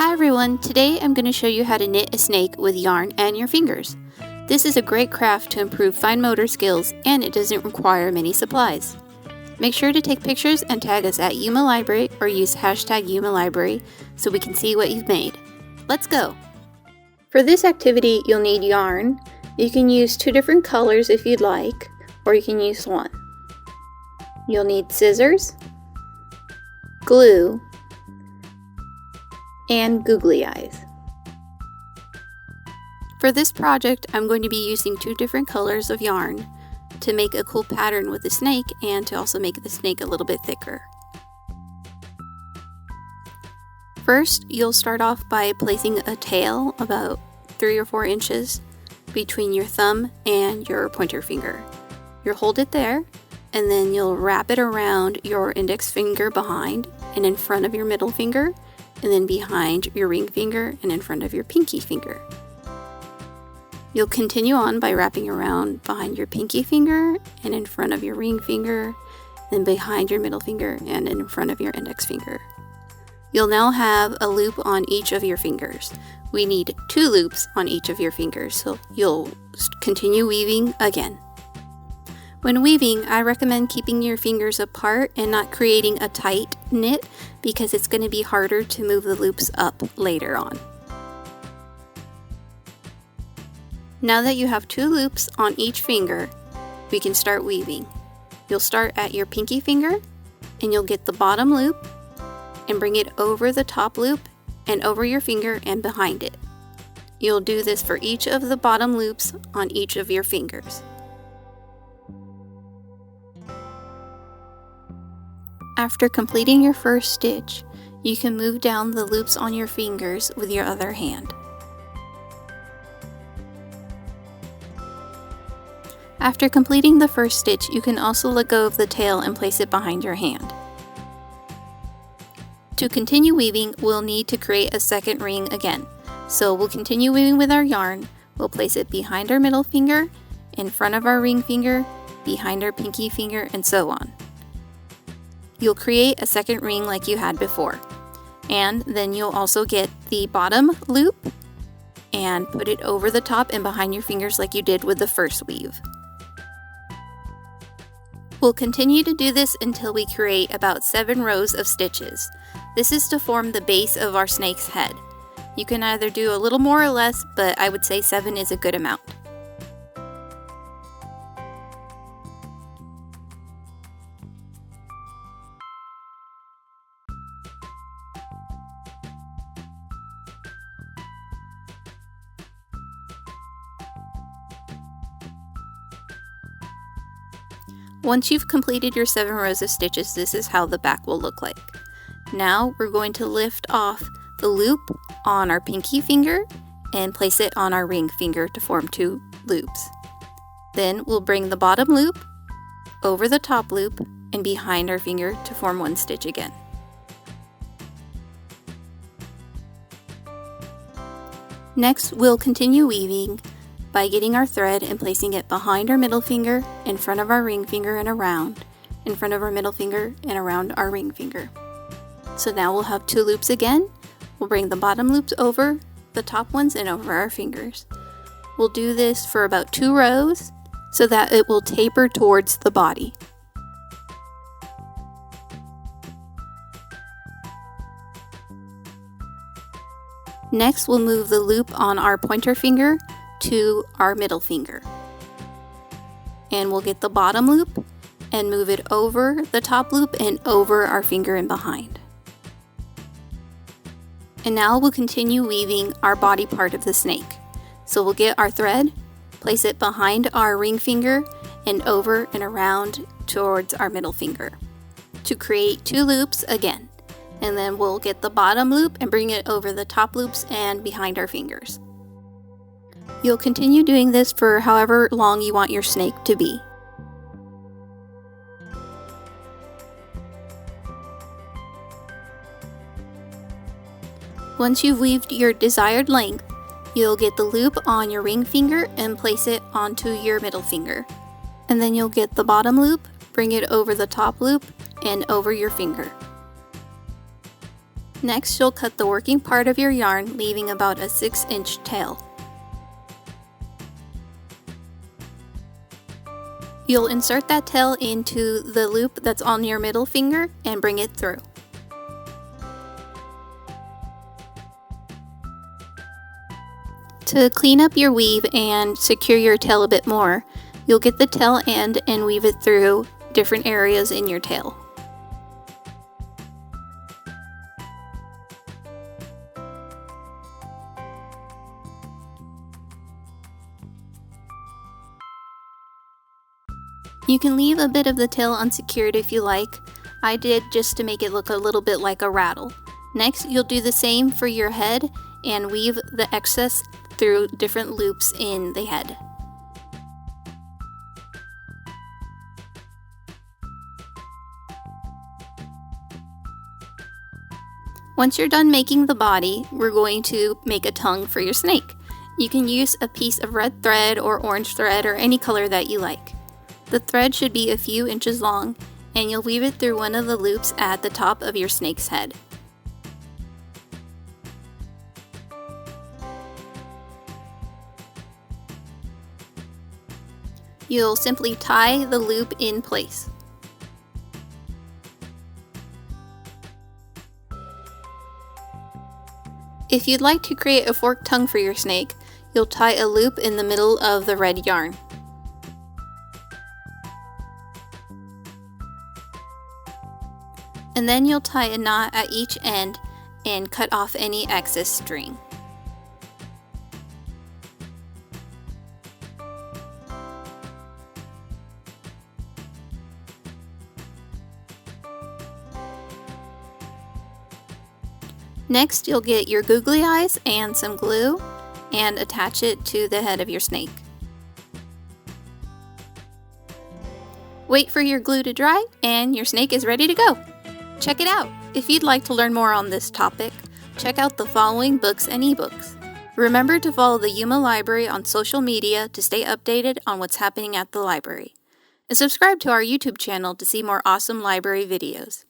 Hi everyone, today I'm going to show you how to knit a snake with yarn and your fingers. This is a great craft to improve fine motor skills and it doesn't require many supplies. Make sure to take pictures and tag us at Yuma Library or use hashtag Yuma Library so we can see what you've made. Let's go! For this activity you'll need yarn. You can use 2 different colors if you'd like, or you can use 1. You'll need scissors, glue, and googly eyes. For this project, I'm going to be using 2 different colors of yarn to make a cool pattern with the snake and to also make the snake a little bit thicker. First, you'll start off by placing a tail about 3 or 4 inches between your thumb and your pointer finger. You'll hold it there, and then you'll wrap it around your index finger behind and in front of your middle finger, and then behind your ring finger and in front of your pinky finger. You'll continue on by wrapping around behind your pinky finger and in front of your ring finger, then behind your middle finger and in front of your index finger. You'll now have a loop on each of your fingers. We need 2 loops on each of your fingers, so you'll continue weaving again. When weaving, I recommend keeping your fingers apart and not creating a tight knit because it's going to be harder to move the loops up later on. Now that you have 2 loops on each finger, we can start weaving. You'll start at your pinky finger and you'll get the bottom loop and bring it over the top loop and over your finger and behind it. You'll do this for each of the bottom loops on each of your fingers. After completing your first stitch, you can move down the loops on your fingers with your other hand. After completing the first stitch, you can also let go of the tail and place it behind your hand. To continue weaving, we'll need to create a second ring again. So we'll continue weaving with our yarn. We'll place it behind our middle finger, in front of our ring finger, behind our pinky finger, and so on. You'll create a second ring like you had before. And then you'll also get the bottom loop and put it over the top and behind your fingers like you did with the first weave. We'll continue to do this until we create about 7 rows of stitches. This is to form the base of our snake's head. You can either do a little more or less, but I would say 7 is a good amount. Once you've completed your 7 rows of stitches, this is how the back will look like. Now we're going to lift off the loop on our pinky finger and place it on our ring finger to form 2 loops. Then we'll bring the bottom loop over the top loop and behind our finger to form 1 stitch again. Next, we'll continue weaving by getting our thread and placing it behind our middle finger, in front of our ring finger and around, in front of our middle finger and around our ring finger. So now we'll have 2 loops again. We'll bring the bottom loops over the top ones and over our fingers. We'll do this for about 2 rows so that it will taper towards the body. Next, we'll move the loop on our pointer finger to our middle finger. And we'll get the bottom loop and move it over the top loop and over our finger and behind. And now we'll continue weaving our body part of the snake. So we'll get our thread, place it behind our ring finger and over and around towards our middle finger to create 2 loops again. And then we'll get the bottom loop and bring it over the top loops and behind our fingers. You'll continue doing this for however long you want your snake to be. Once you've weaved your desired length, you'll get the loop on your ring finger and place it onto your middle finger. And then you'll get the bottom loop, bring it over the top loop, and over your finger. Next, you'll cut the working part of your yarn, leaving about a 6-inch tail. You'll insert that tail into the loop that's on your middle finger and bring it through. To clean up your weave and secure your tail a bit more, you'll get the tail end and weave it through different areas in your tail. You can leave a bit of the tail unsecured if you like. I did, just to make it look a little bit like a rattle. Next, you'll do the same for your head and weave the excess through different loops in the head. Once you're done making the body, we're going to make a tongue for your snake. You can use a piece of red thread or orange thread or any color that you like. The thread should be a few inches long, and you'll weave it through one of the loops at the top of your snake's head. You'll simply tie the loop in place. If you'd like to create a forked tongue for your snake, you'll tie a loop in the middle of the red yarn. And then you'll tie a knot at each end and cut off any excess string. Next, you'll get your googly eyes and some glue and attach it to the head of your snake. Wait for your glue to dry and your snake is ready to go. Check it out! If you'd like to learn more on this topic, check out the following books and ebooks. Remember to follow the Yuma Library on social media to stay updated on what's happening at the library. And subscribe to our YouTube channel to see more awesome library videos.